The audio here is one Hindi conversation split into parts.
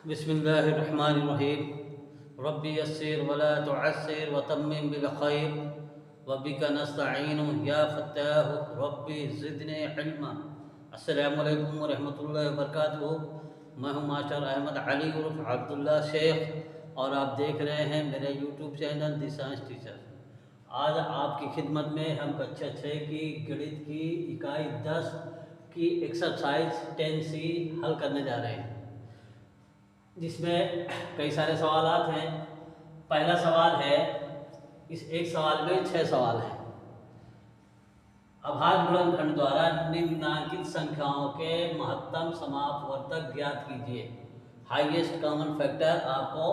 बिस्मिल्लाहिर्रहमानिर्रहीम। रब्बी यस्सिर वला तुअस्सिर वतम्मिम बिल खैर वबिका नस्तईन या फत्ताह रब्बी ज़िदनी इल्मा। अस्सलामु अलैकुम वरहमतुल्लाहि वबरकातुहू। मैं हूँ मास्टर अहमद अली उर्फ अब्दुल्ला शेख और आप देख रहे हैं मेरे YouTube channel the science teacher. आज आपकी खिदमत में हम कक्षा 6 की गणित की इकाई 10 की एक्सरसाइज 10C हल करने जा रहे हैं, जिसमें कई सारे सवालात हैं। पहला सवाल है, इस एक सवाल में 6 सवाल हैं। अभाज्य गुणनखंड द्वारा निम्नलिखित संख्याओं के महत्तम समापवर्तक ज्ञात कीजिए। हाईएस्ट कॉमन फैक्टर आपको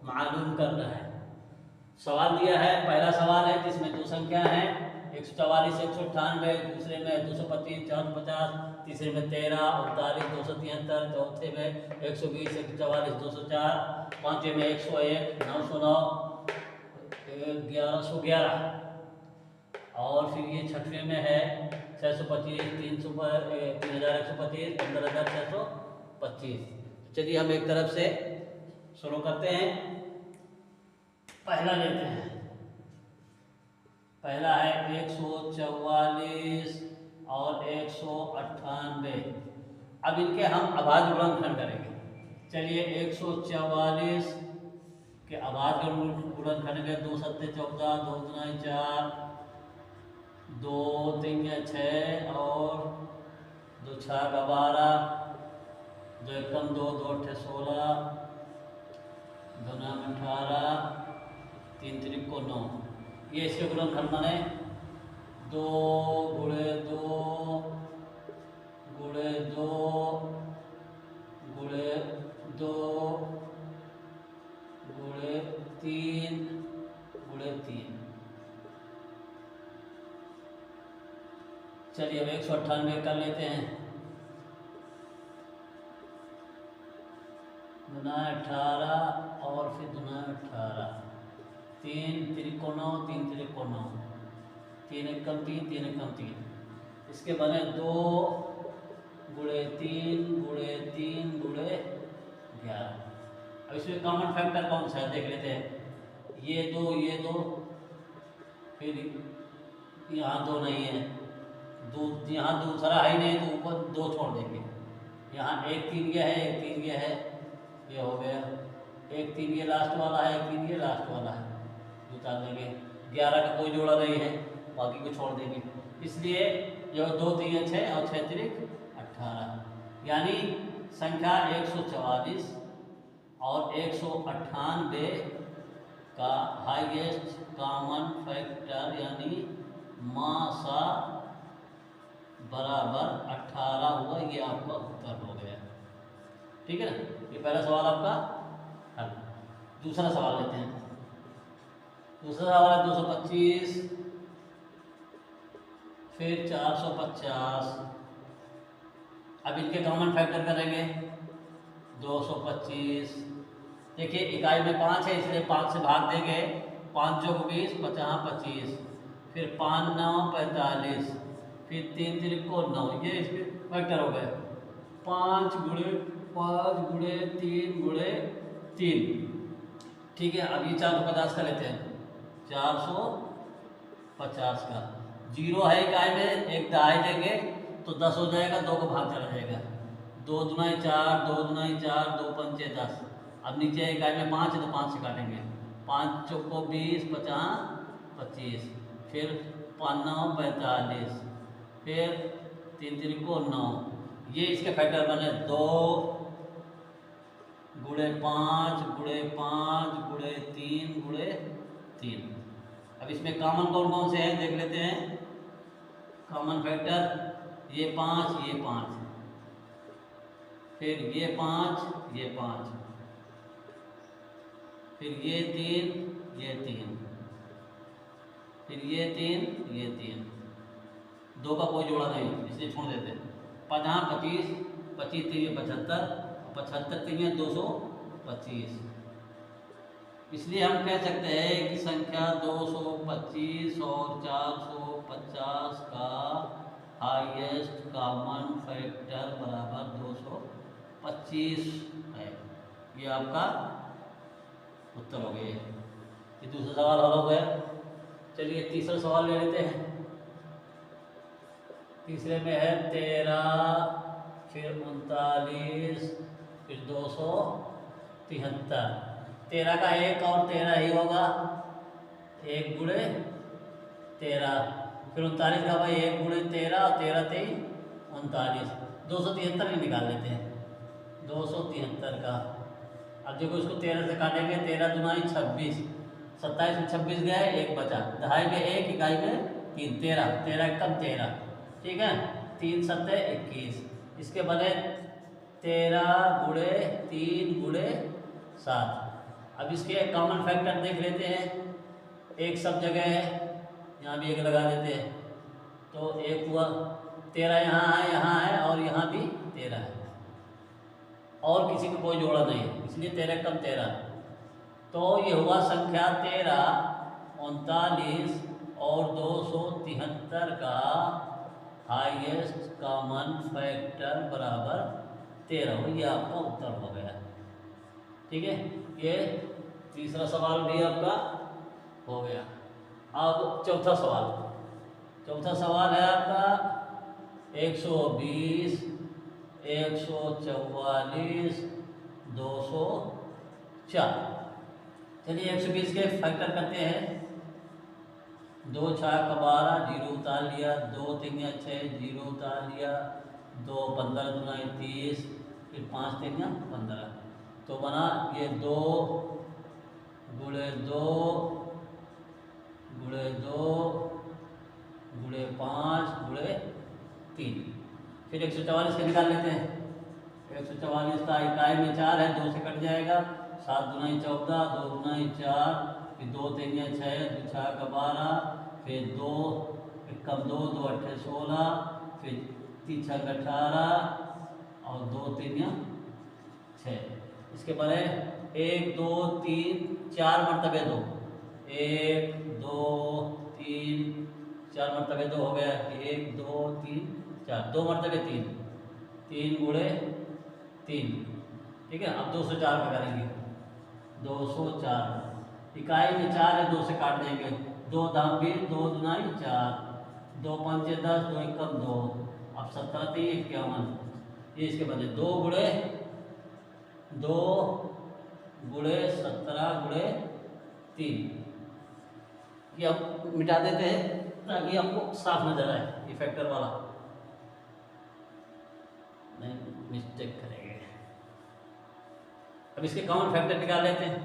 मालूम करना है। सवाल दिया है, पहला सवाल है जिसमें दो संख्या हैं, 144 198, दूसरे में 225 450, तीसरे में 13 39 273, चौथे में 120 144 204, पांचवे में 101 909 1111 और फिर ये छठवें में है 625 3125 15625। चलिए हम एक तरफ से शुरू करते हैं। पहला लेते हैं। पहला है 144 और 198। अब इनके हम अभाज्य गुणनखंड करेंगे। चलिए 144 के अभाज्य गुणनखंड में 2 सत्ते 14, 2 दुनाई 4, 2 तीन 6 और 2 छः 12, 2 एकम 2, 2 अट्ठे 16, 2 नाम 18, 3 त्रिको 9। ये इसके गुणनखंड बने 2 गुणे 2 गुणे 2 गुणे 2 गुणे 3 गुणे 3। चलिए अब 198 कर लेते हैं। दुना 18 और फिर दुना 18, 3 त्रिको 9, 3 त्रिको 9, 3 एकम 3, 3 एकम 3। इसके बने 2 गुणे 3 गुणे 3 गुणे 11। अब इसमें कॉमन फैक्टर कौन सा है देख लेते हैं। ये दो, फिर यहाँ 2 नहीं है, यहाँ दूसरा है ही नहीं तो ऊपर 2 छोड़ देंगे। यहाँ 1 3 ये है, 1 3 ये है, ये हो गया। 1 3 ये लास्ट वाला है, 1 3 ये लास्ट वाला है, उतार देंगे। 11 का कोई जोड़ा नहीं है, बाकी को छोड़ देंगे। इसलिए जो 2 3 6 और 6 त्रिक 18, यानी संख्या 144 और 198 का हाईएस्ट कॉमन फैक्टर यानी मासा बराबर 18 हुआ। ये आपका उत्तर हो गया। ठीक है ना, ये पहला सवाल आपका हल। दूसरा सवाल लेते हैं। दूसरा सवाल है 225 फिर 450। अब इनके कॉमन फैक्टर करेंगे। 225, देखिए इकाई में 5 है इसलिए 5 से भाग देंगे। 5 चौक 20, 50 25, फिर 5 9 45, फिर 3 त्रिको 9। ये इसके फैक्टर हो गए। 5 गुणे 5 गुणे 3 गुणे 3। ठीक है, अब ये 450 का लेते हैं। 450 का 0 है इकाई में, एक दहाई देंगे तो 10 हो जाएगा, 2 को भाग चला जाएगा। 2 दुनाई 4, 2 दुनाई 4, 2 पंचे 10। अब नीचे इकाई में 5 है तो 5 से काटेंगे। 5 चौको 20, 50 25, फिर 5 9 45, फिर 3 त्रिको 9। ये इसके फैक्टर बने 2 गुणे 5 गुणे 5 गुणे 3 गुणे 3। अब इसमें कॉमन कौन कौन से हैं देख लेते हैं। कॉमन फैक्टर ये 5 ये 5, फिर ये 5 ये 5, फिर ये 3 ये 3, फिर ये 3 ये 3। 2 का कोई जोड़ा नहीं इसलिए छोड़ देते हैं। 50 25, 25 3 75, 75 3 225। इसलिए हम कह सकते हैं कि संख्या 225 और 450 का हाईएस्ट कॉमन फैक्टर बराबर 225 है। ये आपका उत्तर हो गया। ये दूसरा सवाल हल हो गया। चलिए तीसरा सवाल ले लेते हैं। तीसरे में है 13, फिर 39, फिर 273। 13 का 1 और 13 ही होगा, 1 गुणे 13। फिर 39 का भाई 1 गुणे 13 और 13 3 39। 273 ही निकाल लेते हैं। 273 का अब देखो इसको 13 से काटेंगे, 13 दुनाई 26, 27 में 26 गए, 1 बचा, दहाई में 1, इकाई में 3, 13, 13 कम 13, ठीक है। 3 सत्ते 21। इसके बने 13 गुणे 3 गुणे 7। अब इसके कॉमन फैक्टर देख लेते हैं। 1 सब जगह है, यहाँ भी 1 लगा देते हैं, तो 1 हुआ। 13 यहाँ है और यहाँ भी 13 है, और किसी को कोई जोड़ा नहीं है, इसलिए 13 कम 13। तो ये हुआ संख्या 13, 39 और 273 का हाईएस्ट कॉमन फैक्टर बराबर 13 हो। ये आपका उत्तर हो गया, ठीक है। ये तीसरा सवाल भी आपका हो गया। अब चौथा सवाल। चौथा सवाल है आपका 120, 144, 204। चलिए 120 के फैक्टर करते हैं। 2 6 का 12, 0 उतार लिया, 2 3 6, 0 उतार लिया, 2 15 दुनाई 30, फिर 5 3 15। तो बना ये 2 गुणे 2 गुणे 2 गुणे 5 गुणे 3। फिर 144 का निकाल लेते हैं। 144 का इकाई में 4 है, 2 से कट जाएगा, 7 दुनाई 14, 2 दुनाई 4, फिर 2 3 6, 2 6 का 12, फिर 2 कम 2 2 8 16, फिर 3 6 का 18 और 2 3 6। इसके बाद 1 2 3 4 मरतबे 2, 1 2 3 4 मरतबे 2 हो गया। 1 2 3 4, 2 मरतबे 3, 3 गुणे 3, ठीक है। अब 204 का करेंगे। 204 इकाई में 4 है, 2 से काट देंगे, 2 दाम 20, 2 दुनाई 4, 2 5 10, 2 एकम 2, अब 17 3 51। ये इसके बदले 2 गुणे 17 गुणे 3। ये अब मिटा देते हैं ताकि आपको साफ नजर आए। ये फैक्टर वाला नहीं मिस्टेक करेंगे। अब इसके कॉमन फैक्टर निकाल लेते हैं।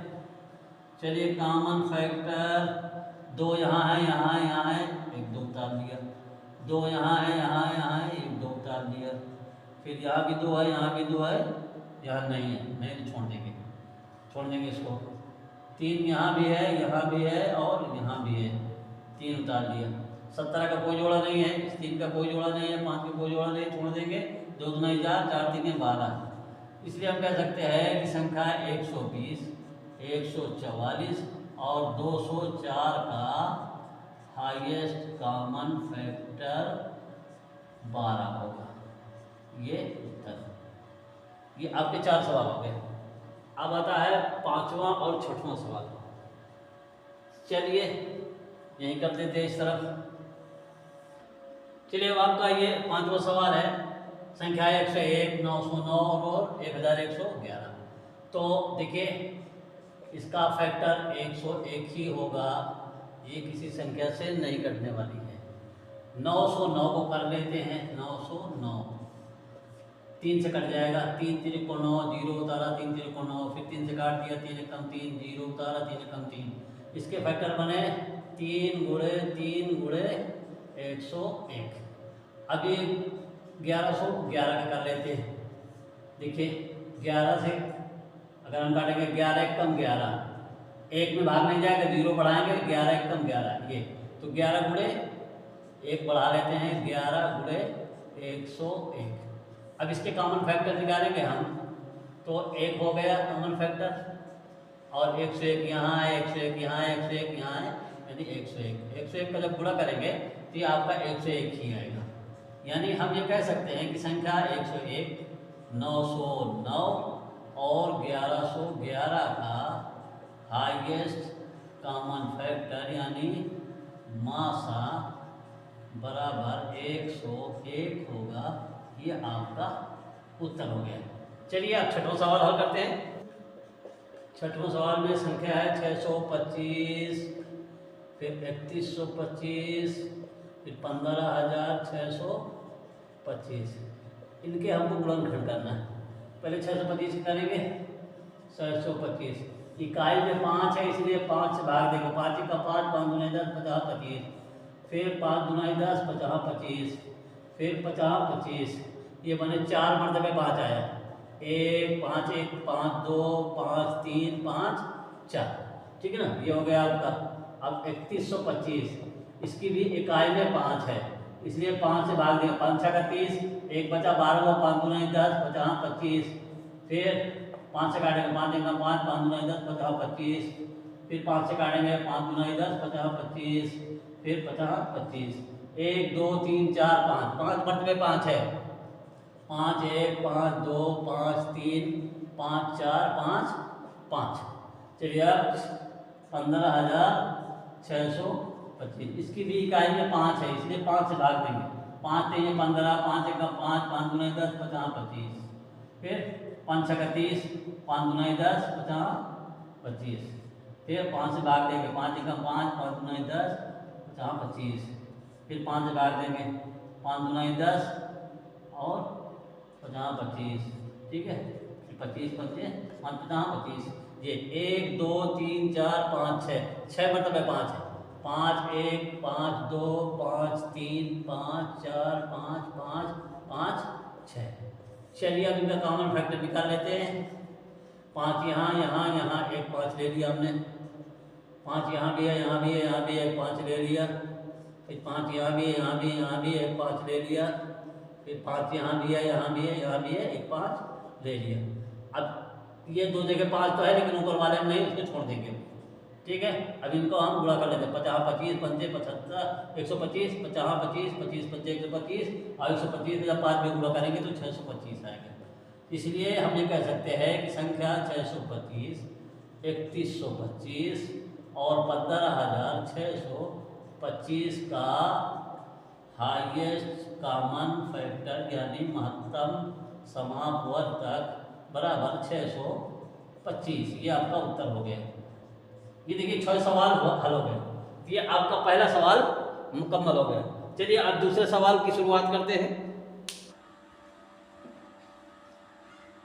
चलिए कॉमन फैक्टर 2 यहाँ है, यहाँ है, यहाँ है, 1 2 उतार दिया, 2 यहाँ है, यहाँ है, यहाँ है, 1 2 उतार दिया, फिर यहाँ भी 2 है, यहाँ भी 2 है, यहाँ नहीं है, नहीं तो छोड़ देंगे इसको। 3 यहाँ भी है, यहाँ भी है और यहाँ भी है, 3 उतार दिया। 17 का कोई जोड़ा नहीं है, 3 का कोई जोड़ा नहीं है, 5 का कोई जोड़ा नहीं है, छोड़ देंगे। 2 दुनाई 4, 4 3 12। इसलिए हम कह सकते हैं कि संख्या 120, 144 और 204 का हाईएस्ट कॉमन फैक्टर 12 होगा। ये उत्तर। ये आपके 4 सवाल हो गए। अब आता है 5वां और 6वां सवाल। चलिए यही कर देते हैं इस तरफ। चलिए अब आपका ये 5वां सवाल है। संख्या 101, 909 और 1111। तो देखिए इसका फैक्टर 101 ही होगा, ये किसी संख्या से नहीं कटने वाली है। 909 को कर लेते हैं। 909 3 से कट जाएगा, 3 3 को 9, 0 उतारा, 3 3 को 9, फिर 3 से काट दिया, 3 कम 3, 0 उतारा, 3 कम 3। इसके फैक्टर बने 3 गुणे 3 गुणे 101। अभी 1111 का कर लेते हैं। देखिए 11 से अगर हम काटेंगे 11 1 कम 11, 1 में भाग नहीं जाएगा, 0 बढ़ाएंगे, 11 1 कम 11, ये तो 11 गुणे 1 बढ़ा लेते हैं, 11 गुणे 101। अब इसके कॉमन फैक्टर निकालेंगे हम, तो 1 हो गया कॉमन फैक्टर, और 101 यहाँ है, 101 यहाँ है, 101 यहाँ है, यानी 101। 101 का जब गुणा करेंगे तो ये आपका 101 ही आएगा। यानी हम ये कह सकते हैं कि संख्या 101, 909 और 1111 का हाईएस्ट कॉमन फैक्टर यानी मासा बराबर 101 होगा। ये आपका उत्तर हो गया। चलिए अब छठवां सवाल हल करते हैं। छठवां सवाल में संख्या है 625, फिर 3125, फिर 15,625। इनके हमको गुणनखंड करना है। पहले 625 करेंगे। 625 इकाई में 5 है इसलिए 5 से भाग देंगे। 5 का 5, 5 दूना 10, 50 25, फिर 5 दूना 10, 50 25, फिर 50 25, ये बने 4 मरतबे 5 आया। 1 5 1 5 2 5 3 5 4, ठीक है ना। ये हो गया आपका। अब 3125 इसकी भी इकाई में 5 है इसलिए 5 से भाग देंगे। 5 6 का 30, 1 बचा 12, 5 दूना 10, 50 25, फिर 5 से काटेंगे 5 देंगे 5, 5 दूना 10, 50 25, फिर 5 से काटेंगे 5 दूना 10, 50 25, फिर 50 25, 1 2 3 4 5, 5 मरतबे 5 है। 5 1 5 2 5 3 5 4 5 5। चलिए अब 15,625 इसकी भी इकाई में 5 है इसलिए 5 से भाग देंगे। 5 3 15, 5 1 5, 5 दूना 10, 50 25, फिर 5 6 का 30, 5 दूना 10, 50 25, फिर 5 से भाग देंगे। 5 1 5, 5 दूना 10, 50 25, फिर 5 से भाग देंगे। 5 दूना 10 और 50 25, ठीक है। 25 25 5 50 25, ये 1 2 3 4 5 6 मरतबे 5 है। 5 1 5 2 5 3 5 4 5 5 5 6। चलिए अब इनका कॉमन फैक्टर निकाल लेते हैं। 5 यहाँ यहाँ यहाँ, एक 5 ले लिया हमने। 5 यहाँ भी है यहाँ भी है यहाँ भी एक 5 ले लिया। फिर 5 यहाँ भी है यहाँ भी यहाँ भी एक 5 ले लिया। फिर 5 यहाँ भी है यहाँ भी है यहाँ भी है एक 5 ले लिया। अब ये दो जगह 5 तो है लेकिन ऊपर वाले में नहीं, उसको छोड़ देंगे, ठीक है। अब इनको हम गुणा कर लेते हैं। 50 25 पंजे 75 125, 50 25 25 पंजे 125 और 125 जब 5 में गुणा करेंगे तो 625 आएगा। इसलिए हम ये कह सकते हैं कि संख्या 625, 3125 और 15,625 का हाईएस्ट कॉमन फैक्टर यानी महत्तम समापवर्तक बराबर 625। ये आपका उत्तर हो गया। ये देखिए 6 सवाल हल हो गए। ये आपका पहला सवाल मुकम्मल हो गया। चलिए अब दूसरे सवाल की शुरुआत करते हैं।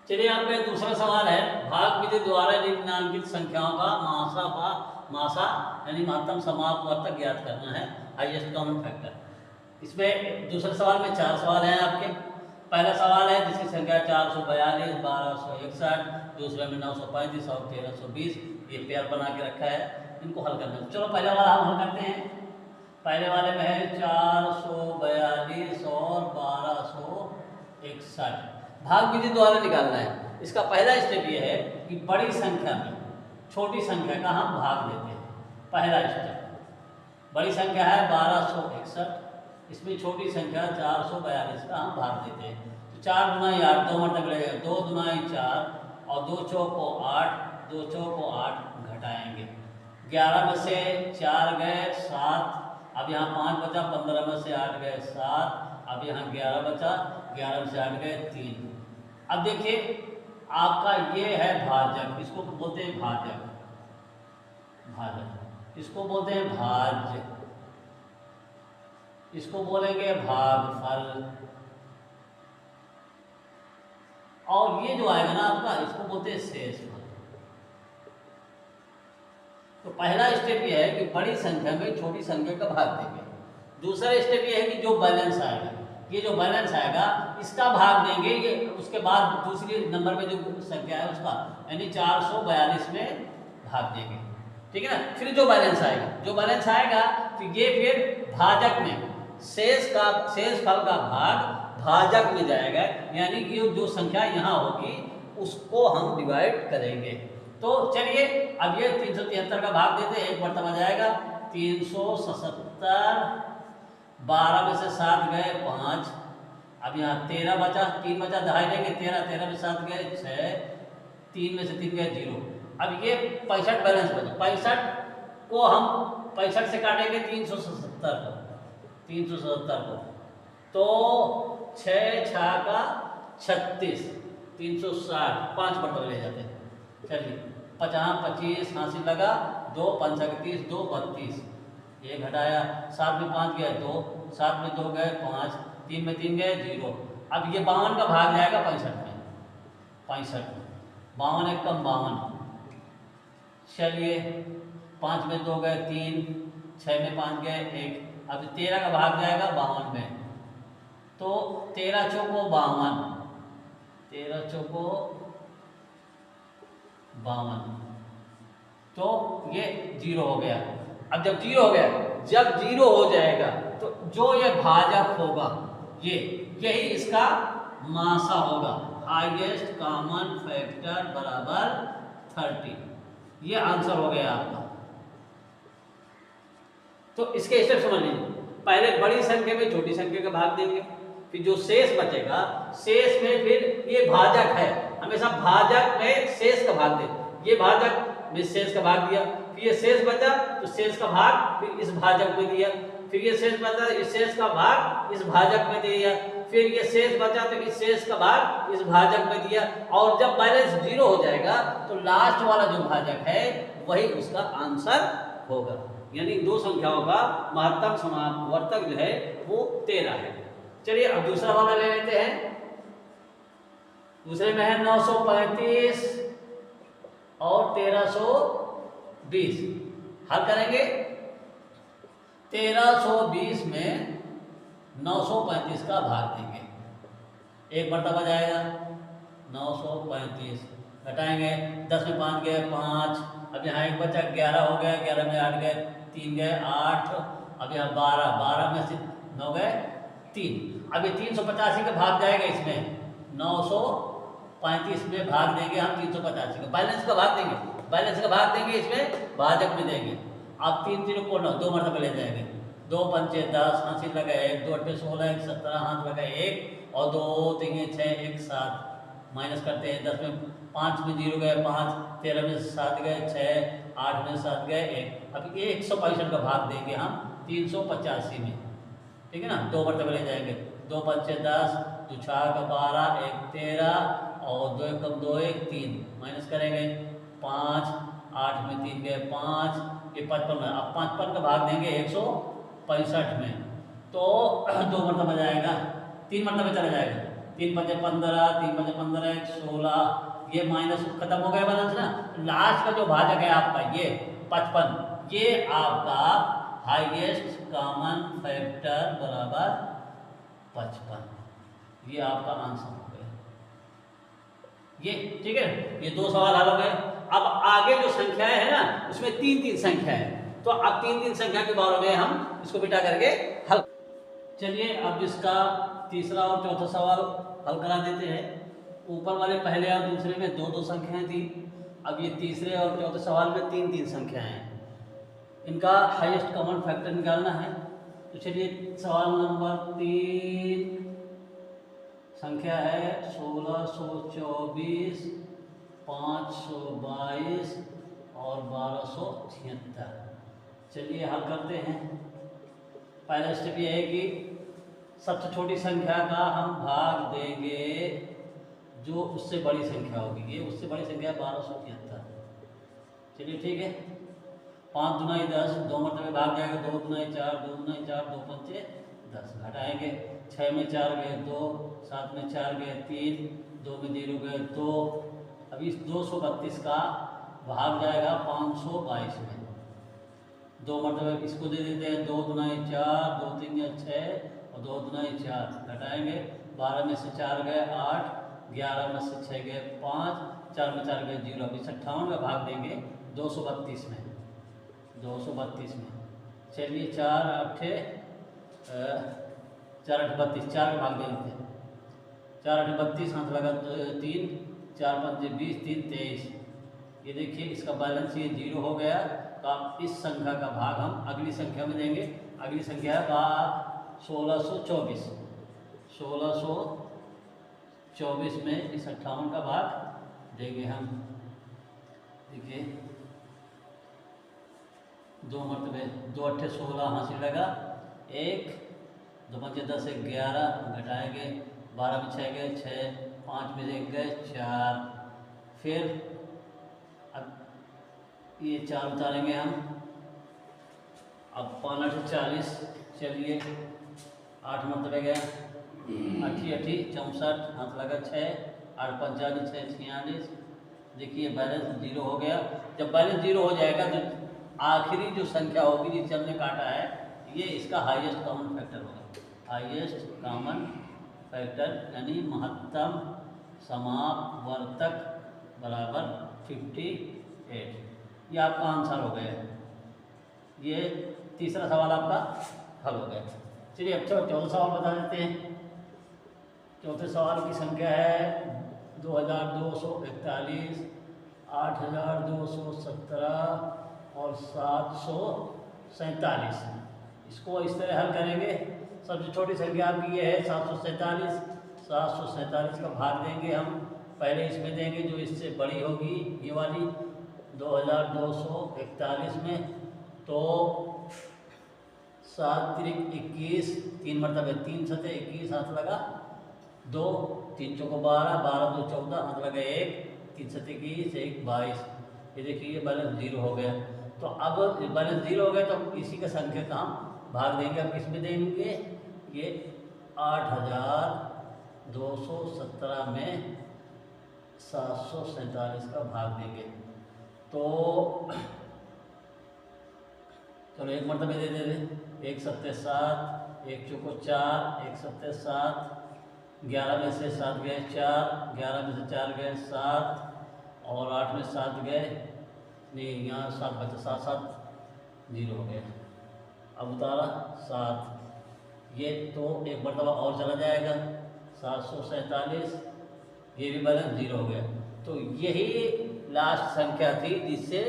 चलिए आपका दूसरा सवाल है भाग विधि द्वारा निम्नलिखित संख्याओं का मासा यानी महत्तम समापवर्तक ज्ञात करना है, हाईएस्ट कॉमन फैक्टर। इसमें दूसरे सवाल में 4 सवाल हैं आपके। पहला सवाल है जिसकी संख्या 442, 1261, दूसरे में 935 और 1320। ये पेयर बना के रखा है, इनको हल करना है। चलो पहले वाला हम हल करते हैं। पहले वाले में है 442 और 1261। भाग विधि द्वारा निकालना है। इसका पहला स्टेप ये है कि बड़ी संख्या में छोटी संख्या का हम भाग देते हैं। पहला स्टेप, बड़ी संख्या है 1261, इसमें छोटी संख्या 442 का हम भाग देते हैं। तो 4 गुना 8, 2 मरतबे लगेगा। 2 गुना 4 और 2 चौको 8, 2 चौको 8 घटाएंगे। 11 में से 4 गए 7, अब यहाँ 5 बचा। 15 में से 8 गए 7, अब यहाँ 11 बचा। 11 में से 8 गए 3। अब देखिए आपका ये है भाजक, इसको बोलते हैं भाजक। इसको बोलते हैं भाज्य, इसको बोलेंगे भागफल। और ये जो आएगा ना आपका, इसको बोलते हैं शेषफल। तो पहला स्टेप ये है कि बड़ी संख्या में छोटी संख्या का भाग देंगे। दूसरा स्टेप ये है कि जो बैलेंस आएगा, ये जो बैलेंस आएगा इसका भाग देंगे। ये उसके बाद दूसरी नंबर में जो संख्या है उसका यानी 442 में भाग देंगे, ठीक है ना। फिर जो बैलेंस आएगा तो ये फिर भाजक में शेषफल का भाग भाजक में जाएगा, यानी कि जो संख्या यहाँ होगी उसको हम डिवाइड करेंगे। तो चलिए अब ये 373 का भाग देते हैं। 1 मरतबा जाएगा 377। 12 में से 7 गए 5, अब यहाँ 13 बचा। 3 बचा, दहाई लेंगे 13 में 7 गए 6, 3 में से 3 गए 0। अब ये 65 बैलेंस बचा। 65 को हम 65 से काटेंगे 377 को, 377 को, तो 6 6 का 36, 360, 5 बटन ले जाते हैं। चलिए 50 25 हासिल लगा, 2 5 30, 2 32, 1 हटाया, 7 में 5 गए 2, 7 में 2 गए 5, 3 में 3 गए 0। अब ये 52 का भाग जाएगा 65 में, 65 52 एक कम 52। चलिए 5 में 2 गए 3, 6 में 5 गए 1। अब 13 का भाग जाएगा 52 में, तो 13 चौको 52, 13 चौको 52, तो ये 0 हो गया। अब जब 0 हो गया, जब 0 हो जाएगा तो जो ये भाजक होगा यही इसका मासा होगा, हाईएस्ट कॉमन फैक्टर बराबर 30। ये आंसर हो गया आपका। तो इसके स्टेप समझ लीजिए। पहले बड़ी संख्या में छोटी संख्या का भाग देंगे, फिर जो शेष बचेगा, शेष में फिर ये भाजक है, हमेशा भाजक में शेष का भाग दे। ये भाजक में शेष का भाग दिया, फिर ये शेष बचा तो शेष का भाग फिर इस भाजक में दिया, फिर ये शेष बचा इस शेष का भाग इस भाजक में दिया, फिर ये शेष बचा तो इस शेष का भाग इस भाजक में दिया। और जब बैलेंस 0 हो जाएगा तो लास्ट वाला जो भाजक है वही उसका आंसर होगा। यानी दो संख्याओं का महत्तम समावर्तक जो है वो 13 है। चलिए अब दूसरा वाला ले लेते हैं। दूसरे में है 935 और 1320। हल करेंगे। 1320 में 935 का भाग देंगे, एक मरतबा जाएगा 935, घटाएंगे 10 में 5 गए 5, अब यहाँ एक बचा 11 हो गया, 11 में 8 गए 3 गए 8, अब यहाँ 12, 12 में से 9 गए 3। अब ये 385 का भाग जाएगा इसमें, 935 में भाग देंगे हम 385 का, बैलेंस का भाग देंगे, बैलेंस का भाग देंगे इसमें भाजक में देंगे। अब 3 3 को 9, 2 मरतबा ले जाएंगे, 2 5 10 हासिल लगा 1, 2 8 16 1 17 हाथ लगा 1 और 2 3 6 1 7, माइनस करते हैं 10 में 5 में 0 गए 5, 13 में 7 गए 6, 8 में 7 गए 1। अब ये 165 का भाग देंगे हम 385 में, ठीक है ना। 2 मरतबा ले जाएंगे, 2 5 10, 2 6 का 12 1 13 और 2 1 कम 2 1 3, माइनस करेंगे 5, 8 में 3 गए 5, ये 55 में, अब 55 का भाग देंगे 165 में, तो 2 मरतबा जाएगा, 3 मरतबा चला जाएगा, 3 5 15, 3 5 15 1 16, ये माइनस खत्म हो गया बैलेंस ना। लास्ट का जो भाजक है आपका ये 55, ये आपका हाईएस्ट कॉमन फैक्टर बराबर 55, ये आपका आंसर हो गया ये, ठीक है। ये 2 सवाल हल हो गए। अब आगे जो संख्याएं है ना उसमें 3 3 संख्या है, तो अब 3 3 संख्या के बारे में हम इसको बिठा करके हल। चलिए अब इसका तीसरा और चौथा सवाल हल करा देते हैं। ऊपर वाले पहले और दूसरे में 2 2 संख्याएं थी, अब ये तीसरे और चौथे सवाल में 3 3 संख्याएं हैं, इनका हाईएस्ट कॉमन फैक्टर निकालना है। तो चलिए सवाल नंबर 3 संख्या है 1624, 522 और 1276। चलिए हल करते हैं। पहला स्टेप ये है कि सबसे छोटी संख्या का हम भाग देंगे जो उससे बड़ी संख्या होगी, ये उससे बड़ी संख्या है 1276। चलिए ठीक है, 5 दूना 10, 2 मरतबे भाग जाएगा, 2 दूना 4, 2 दूना 4, 2 पंचे 10, घटाएंगे 6 में 4 गए 2, 7 में 4 गए 3, 2 में 0 गए 2। अब इस 232 का भाग जाएगा 522 में, 2 मरतबे इसको दे देते हैं, 2 दूना 4, 2 3 6 और 2 दूना 4, घटाएंगे 12 में से 4 गए 8, 11 में से 6 गए 5, 4 में 4 गए 0। अभी 58 का भाग देंगे 232 में, 232 में। चलिए 4 8 4 8 32, 4 का भाग देते हैं, 4 8 32 हाथ लगा 3, 4 5 20, 3 23। ये देखिए इसका बैलेंस ये 0 हो गया। तो आप इस संख्या का भाग हम अगली संख्या में देंगे। अगली संख्या है 1624, 1624 में इस 58 का भाग देंगे हम। देखिए 2 मरतबे 2 अट्ठे 16 हासिल लगा, 1 2 पंजे 10 11 घटाएंगे, 12 में 6 गए 6, 5 में से 1 गए 4, फिर अब ये 4 उतारेंगे हम। अब 5 8 40, चलिए 8 मरतबे गए, 8 8 64 हाथ लगा 6, 8 45 6 46। देखिए बैलेंस 0 हो गया। जब बैलेंस 0 हो जाएगा तो आखिरी जो संख्या होगी जिसे हमने काटा है ये इसका हाईएस्ट कॉमन फैक्टर होगा। हाईएस्ट कॉमन फैक्टर यानी महत्तम समापवर्तक बराबर 58। ये आपका आंसर हो गया। ये तीसरा सवाल आपका हल हो गया। चलिए अब चौथा सवाल बता देते हैं। चौथे सवाल की संख्या है 2241, 8217 और 747। इसको इस तरह हल करेंगे। सबसे छोटी संख्या आपकी ये है 747। 747 का भाग देंगे हम, पहले इसमें देंगे जो इससे बड़ी होगी ये वाली 2241 में। तो 7 त्रिक 21, 3 मरतबे 3 सते 21 हाथ लगा, 2 3 चौको 12, 12 2 14 हाथ लगा 1, 3 सते 21 1 22। ये देखिए बैलेंस 0 हो गया। तो अब बैलेंस 0 हो गया तो इसी का संख्या का हम भाग देंगे। अब किस में देंगे? ये 8217 में 747 का भाग देंगे। तो चलो 1 मरतबे दे दे 1 सत्ते 7, 1 चौको 4, 1 सत्ते 7, 11 में से 7 गए 4, 11 में से 4 गए 7 और 8 में 7 गए नहीं, यहाँ 7 बचे 7 7 0 हो गया। अब उतारा 7, ये तो 1 मरतबा और चला जाएगा 747, ये भी बैलेंस 0 हो गया। तो यही लास्ट संख्या थी जिससे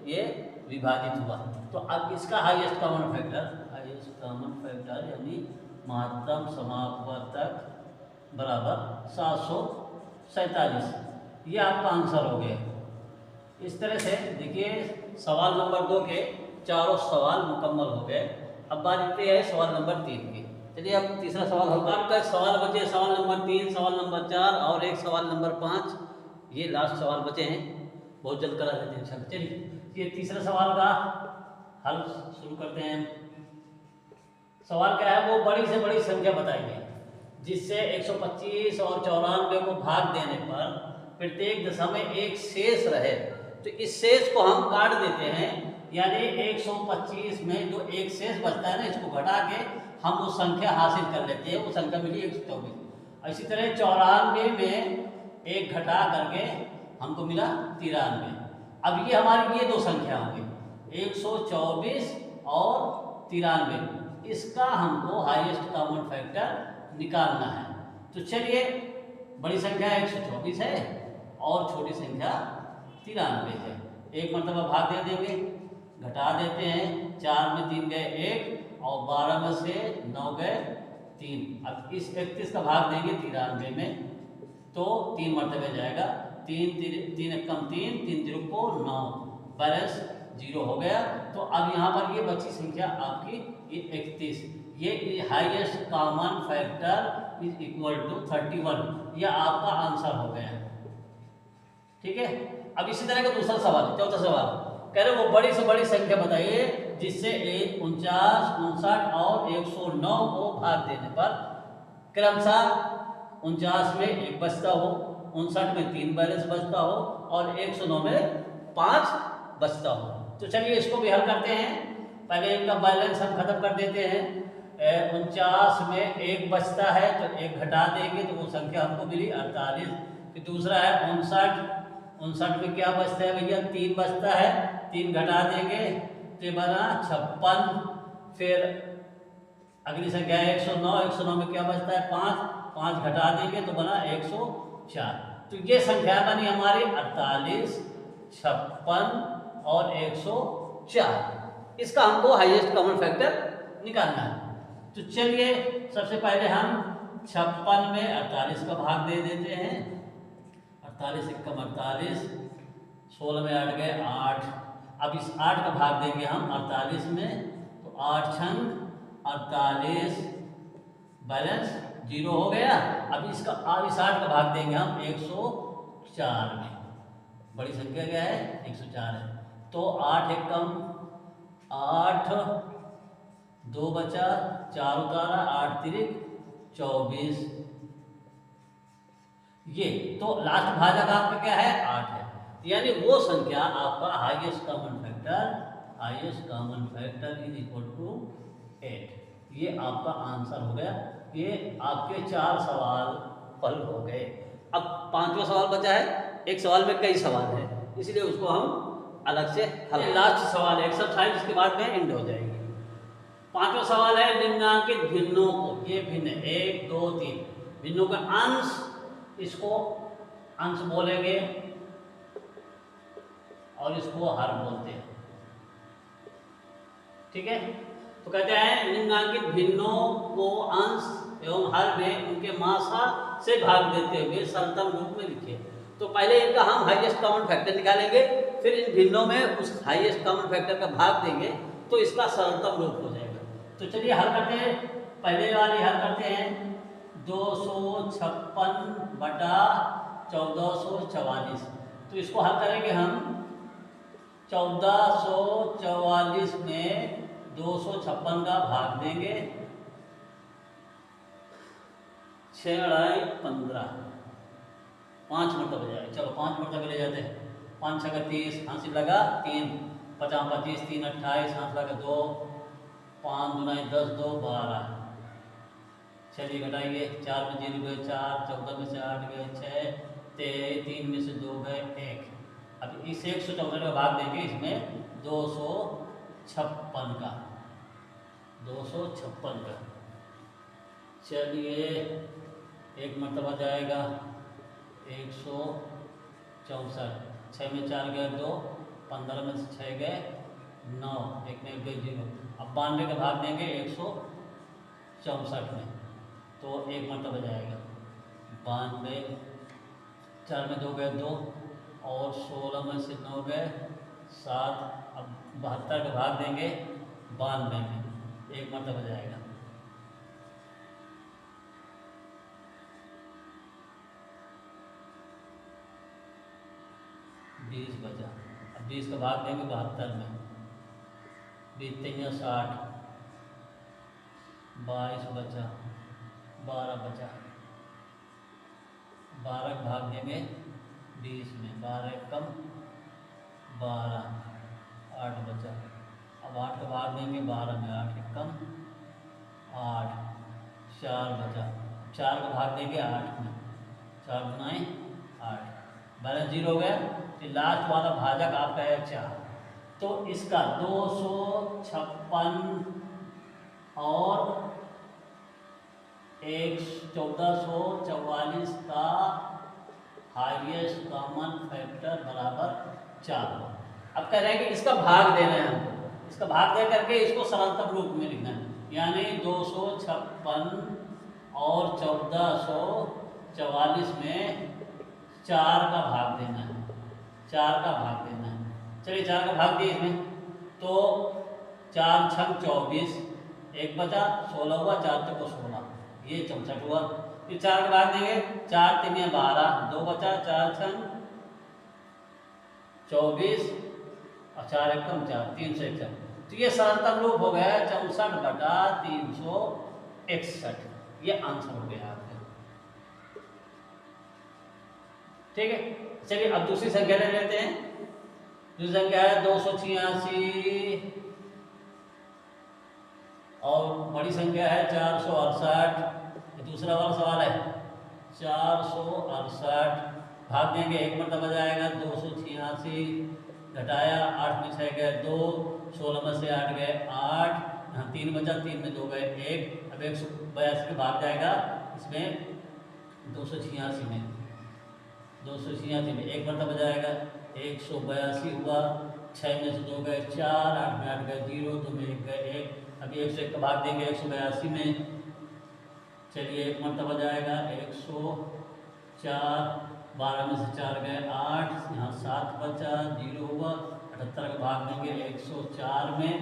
ये विभाजित हुआ। तो अब इसका हाईएस्ट कॉमन फैक्टर यानी महत्तम समापवर्तक बराबर 747। ये आपका आंसर हो गया। इस तरह से देखिए सवाल नंबर 2 के चारों सवाल मुकम्मल हो गए। अब बात करते हैं सवाल नंबर 3 की। चलिए अब तीसरा सवाल होगा आपका। सवाल बचे सवाल नंबर 3, सवाल नंबर 4 और एक सवाल नंबर 5। ये लास्ट सवाल बचे हैं, बहुत जल्द करा देते हैं। चलिए ये तीसरा सवाल का हल शुरू करते हैं। सवाल क्या है? वो बड़ी से बड़ी संख्या बताइए जिससे 125 और 94 को भाग देने पर प्रत्येक दशा में एक शेष रहे। तो इस शेष को हम काट देते हैं, यानी 125 में जो एक शेष बचता है ना, इसको घटा के हम वो संख्या हासिल कर लेते हैं। वो संख्या मिली 124। इसी तरह 94 में एक घटा करके हमको मिला 93। अब ये हमारी ये दो संख्या होंगी 124 और 93। इसका हमको हाईएस्ट कॉमन फैक्टर निकालना है। तो चलिए बड़ी संख्या 124 है और छोटी संख्या 93 है। 1 मरतबा भाग दे देंगे, घटा देते हैं। 4 में 3 गए 1 और 12 में से 9 गए 3। अब इस 31 का भाग देंगे 93 में तो 3 मरतबे जाएगा। 3 3 कम 3 3 0 को 9, बैलेंस 0 हो गया। तो अब यहाँ पर ये बची संख्या आपकी ये 31। ये highest common factor is equal to 31। यह आपका आंसर हो गया। ठीक है। अब इसी तरह का दूसरा सवाल, चौथा सवाल कह रहे वो बड़ी से बड़ी संख्या बताइए जिससे 49, 59 और 109 को भाग देने पर क्रमशः 49 में 1 बचता हो, 59 में 3 बैलेंस बचता हो और 109 में 5 बचता हो। तो चलिए इसको भी हल करते हैं। पहले इनका बैलेंस हम खत्म कर देते हैं। 49 में 1 बचता है तो 1 घटा देंगे तो वो संख्या हमको मिली 48। फिर दूसरा है 59 में क्या बचता है भैया? 3 बचता है, 3 घटा देंगे तो बना 56। फिर अगली संख्या है 109, 109 में क्या बचता है? 5 घटा देंगे तो बना 104। तो ये संख्या बनी हमारी 48, 56 और 104। इसका हमको हाईएस्ट कॉमन फैक्टर निकालना है। तो चलिए सबसे पहले हम 56 में 48 का भाग दे देते हैं। 48 एकम 48, 16 में 8 गए 8। अब इस 8 का भाग देंगे हम 48 में, तो 8 छंग 48, बैलेंस 0 हो गया। अब इस 8 का भाग देंगे हम 104 में। बड़ी संख्या क्या है? 104 है। तो 8 एकम 8, 2 बचा, 4 उतारा, 8 तिरिक 24। ये तो लास्ट भाजक आपका क्या है? 8 है। यानी वो संख्या आपका highest common factor is equal to 8। ये आपका आंसर हो गया। ये आपके 4 सवाल हल हो गए। अब 5वां सवाल बचा है। एक सवाल में कई सवाल है, इसलिए उसको हम अलग से हल। लास्ट सवाल है एक्सरसाइज, इसके बाद में एंड हो जाएगी। 5वां सवाल है निम्नांकित भिन्नों को, ये भिन्न 1 2 3 भिन्नों का अंश, इसको अंश बोलेंगे और इसको हर बोलते हैं। ठीक है, तो कहते हैं निम्नांकित भिन्नों को अंश एवं हर में उनके मासा से भाग देते हुए सरलतम रूप में लिखे। तो पहले इनका हम हाईएस्ट कॉमन फैक्टर निकालेंगे, फिर इन भिन्नों में उस हाईएस्ट कॉमन फैक्टर का भाग देंगे, तो इसका सरलतम रूप हो जाएगा। तो चलिए हल करते हैं। पहले वाली हल करते हैं। 256 बटा 1444। तो इसको हल करेंगे हम। 1444 में 256 का भाग देंगे, 6 अढ़ाई 15, 5 मरतबा जाएगा। चलो 5 मरतबा ले जाते हैं। 5 छक्का 30, हाथ लगा 3, 50 25, 3 28, हाथ लगा 2, 5 दुनाई 10, 2 12। चलिए घटाइए। 4 में 0 गए 4, 14 में से 8 गए 6, 3 में से 2 गए 1। अब इस 164 का भाग देंगे इसमें 256 का, 256 का। चलिए एक मरतबा जाएगा 164, 6 में 4 गए 2, 15 में से 6 गए 9, 1 में 1 गए 0। अब 92 का भाग देंगे 164 में, तो एक मरतबा जाएगा 92, 4 में 2 गए 2 और 16 में से 9 गए 7। अब 72 का भाग देंगे 92 में, एक मरतबा जाएगा। बीस बचा। अब 20 का भाग देंगे 72 में, 20 3 60, 22 बचा, 12 बचा। 12 का भाग देंगे 20 में, 12 कम 12, 8 बचा। अब 8 का भाग देंगे 12 में, 8 कम 8, 4 बचा। 4 का भाग देंगे 8 में, 4 गुनाए 8, बैलेंस 0 हो गया। तो लास्ट वाला भाजक आपका है 4। तो इसका 256 और 1444 का हाईएस्ट कॉमन फैक्टर बराबर 4। अब कह रहे हैं कि इसका भाग देना है हमको। इसका भाग दे करके इसको सरलतम रूप में लिखना है, यानी 256 और 1444 में 4 का भाग देना है, 4 का भाग देना है। चलिए 4 का भाग दिए इसमें, तो 4 छंग 24, 1 बचा, 16 हुआ, 4 तक 16, ये 64 हुआ। फिर 4 का भाग देंगे, 4 3 12, 2 बचा, 4 छंग 24 और 4 एकम 4, 361। तो ये सरलतम रूप हो गया 64 बटा 361। ये आंसर हो गया आपका। ठीक है, चलिए अब दूसरी संख्या ले लेते हैं। दूसरी संख्या है 286 और बड़ी संख्या है 468। दूसरा वाला सवाल है 468, भाग देंगे, एक मरतबा जाएगा 286, घटाया 8 में 6 गए 2, 16 में से 8 गए 8, यहाँ 3 बचा, 3 में 2 गए 1। अब 182 के भाग जाएगा इसमें 286 में, 286 में एक मरतबा जाएगा 182 हुआ, 6 में से 2 गए 4, 8 में 8 गए 0, 2 में 1 गए 1। अभी 101 का भाग देंगे 182 में। चलिए एक मरतबा जाएगा 104, 12 में से 4 गए 8, यहाँ 7 बचा, 0 हुआ। 78 का भाग देंगे 104 में,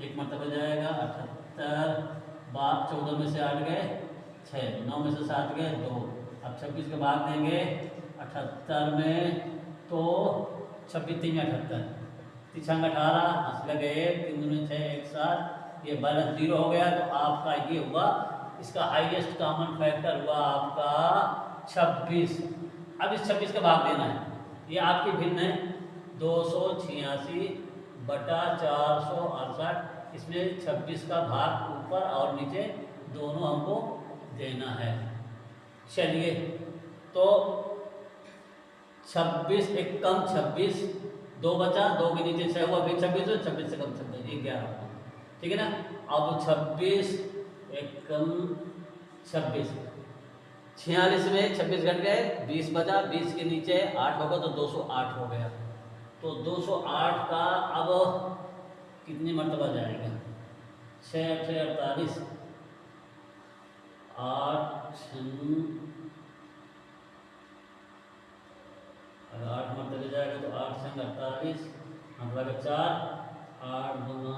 एक मरतबा जाएगा 78। 14 में से 8 गए 6, 9 में से 7 गए 2। अब 26 का भाग देंगे 78 में, तो 26 3 78, 3 18, 80 लगे 1, 3 दूनी 6, 1 7, ये बैलेंस 0 हो गया। तो आपका ये हुआ, इसका हाईएस्ट कॉमन फैक्टर हुआ आपका 26। अब इस 26 का भाग देना है, ये आपकी भिन्न है 286 बटा 468, इसमें 26 का भाग ऊपर और नीचे दोनों हमको देना है। चलिए, तो 26 एक कम 26, 2 बचा, 2 के नीचे 6 हुआ, फिर 26 हो, 26 से कम 26, ये 11, ठीक है ना। अब 26 एक कम 26, 46 में 26 घट गए, 20 बचा, 20 के नीचे 8 होगा तो 208 हो गया। तो 208 का अब कितनी मरतबा जाएगा? 6 6 48, 8 अगर 8 मरतबे जाएगा तो 8 संग 48, मतलब 4, 8 गुना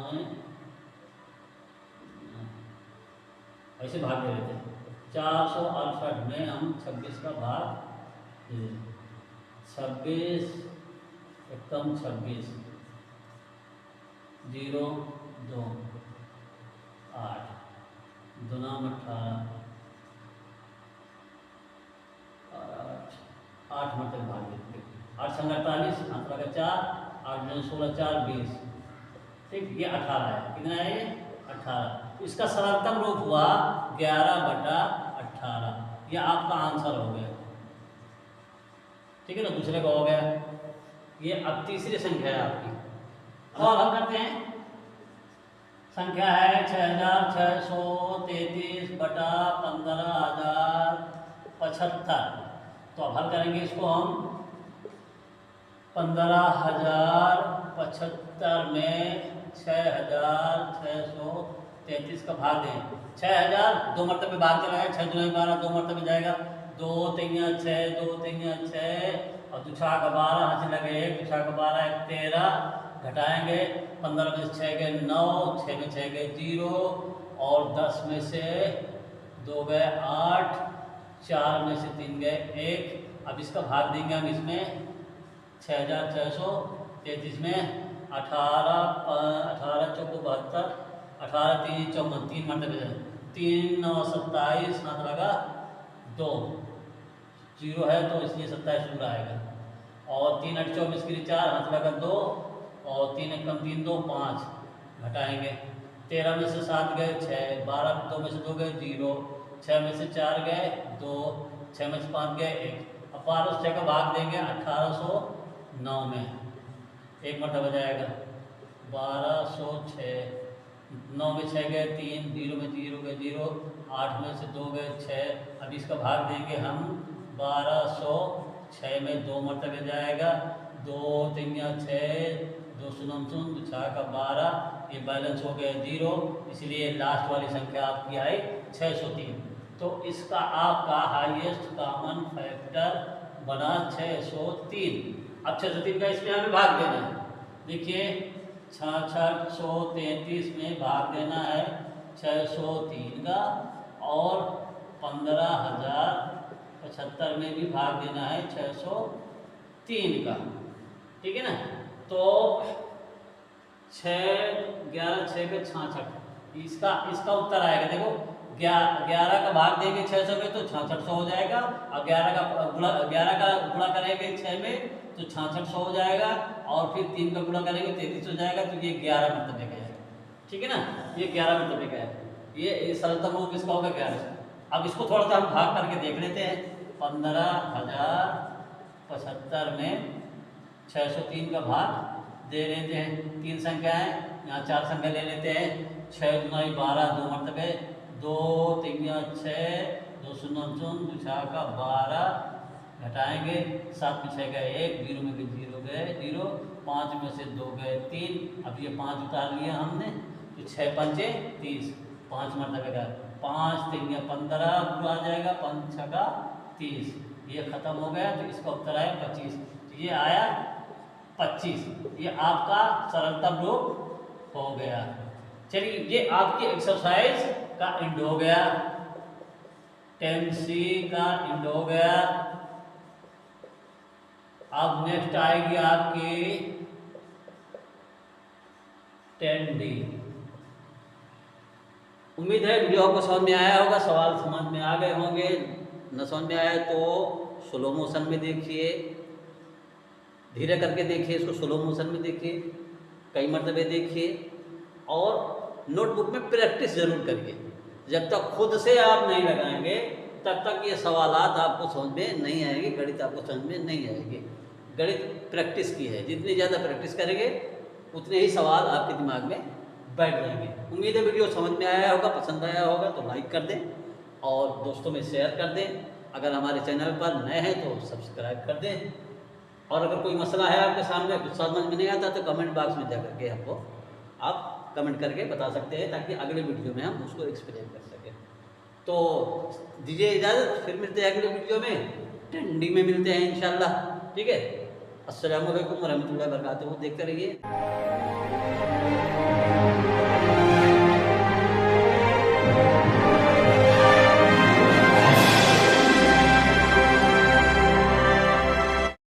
ऐसे भाग दे रहे थे। 468 में हम 26 का भाग 26 कम 26, 0 2 8 दुना 18, 8 मतलब भाग देते, 8 संग 48, 8 लगा 4, 8 में 16 4 20, ठीक, ये 18 है। कितना है ये? 18। इसका सरलतम रूप हुआ 11 बटा 18, ये आपका आंसर हो गया, ठीक है ना। दूसरे का हो गया ये। अब तीसरी संख्या है आपकी, अब हम करते हैं। संख्या है 6633 बटा 15075। तो अब हल करेंगे इसको हम। 15075 में 6633 का भाग दें। 6000 2 मरतबे भाग चला है, 6 दूनी 12, 2 मरतबे जाएगा, 2 3 6, 2 3 6, और 2 6 का 12, हाथ लगे 1, 2 6 का 12 13, घटाएंगे 15 में से 6 गए 9, 6 में 6 गए 0, और 10 में से 2 गए 8, 4 में से 3 गए 1। अब इसका भाग देंगे हम इसमें 6633 में 18 18 चौको 72, 18 3 54, 3 मरतबे 3 9 27, हाथ लगा 2, 0 है तो इसलिए 27 पूरा आएगा, और 3 8 24 के लिए 4, हाथ लगा 2, और 3 1 कम 3 2 5, घटाएंगे 13 में से 7 गए 6, 12 2 में से 2 गए 0, 6 में से 4 गए 2, 6 में से 5 गए 1। अब 12 6 का भाग देंगे 1809 में, एक मरतबा जाएगा 1206, 9 में 6 गए 3, 0 में 0 गए 0, 8 में से 2 गए 6। अब इसका भाग देंगे हम 1206 में 2 मरतबे जाएगा, 2 3 6, 2 0 2 6 का 12, ये बैलेंस हो गया 0, इसलिए लास्ट वाली संख्या आपकी आई 603। तो इसका आपका हाईएस्ट कॉमन फैक्टर बना 603। अब 603 का इसमें हमें भाग देना है। देखिए 6633 में भाग देना है 603 का, और 15075 में भी भाग देना है 603 का, ठीक है ना। तो 6 11 6 के 66, इसका उत्तर आएगा। देखो 11 का भाग देंगे 600 में तो 6600 हो जाएगा, और 11 का गुणा करेंगे 6 में तो 6600 हो जाएगा, और फिर 3 का गुणा करेंगे 33 हो जाएगा, तो ये 11 मरतबे का है, ठीक है ना। ये 11 मरतबे का है, ये सरलतम रूप इसका होगा 11। अब इसको थोड़ा सा हम भाग करके देख लेते हैं। 15075 में 603 का भाग दे लेते हैं। 3 संख्या है, यहाँ 4 संख्या ले लेते हैं। 6 दूनी 12, 2 मरतबे, 2 3 6, 2 0 2 6 का 12, घटाएंगे 7 में 6 गए 1, 0 में 0 गए 0, 5 में से 2 गए 3। अब ये 5 उतार लिया हमने, तो 6 पंचे 30, 5 मरतबे का 5 3 15 पूरा आ जाएगा, 5 6 का 30, ये ख़त्म हो गया तो इसका उत्तर आया 25। तो ये आया 25। ये आपका सरलता ग्रुप हो गया। चलिए ये आपकी एक्सरसाइज का एंड हो गया, 10C का एंड हो गया। अब नेक्स्ट आएगी आपकी 10D। उम्मीद है वीडियो आपको समझ में आया होगा, सवाल समझ में आ गए होंगे। न समझ में आया तो स्लो मोशन में देखिए, धीरे करके देखिए, इसको स्लो मोशन में देखिए, कई मरतबे देखिए और नोटबुक में प्रैक्टिस जरूर करिए। जब तक खुद से आप नहीं लगाएंगे तब तक ये सवालात आपको समझ में नहीं आएंगे, गणित आपको समझ में नहीं आएगी। गणित प्रैक्टिस की है, जितनी ज़्यादा प्रैक्टिस करेंगे उतने ही सवाल आपके दिमाग में बैठ जाएंगे। उम्मीद है वीडियो समझ में आया होगा, पसंद आया होगा तो लाइक कर दें और दोस्तों में शेयर कर दें। अगर हमारे चैनल पर नए हैं तो सब्सक्राइब कर दें। और अगर कोई मसला है आपके सामने, कुछ समझ में नहीं आता तो कमेंट बॉक्स में जा करके हमको आप कमेंट करके बता सकते हैं, ताकि अगले वीडियो में हम उसको एक्सप्लेन कर सकें। तो दीजिए इजाज़त, फिर मिलते हैं अगले वीडियो में, 10D में मिलते हैं इंशाल्लाह। ठीक है, अस्सलामु अलैकुम वरहमतुल्लाहि वबरकातुहू। देखते रहिए।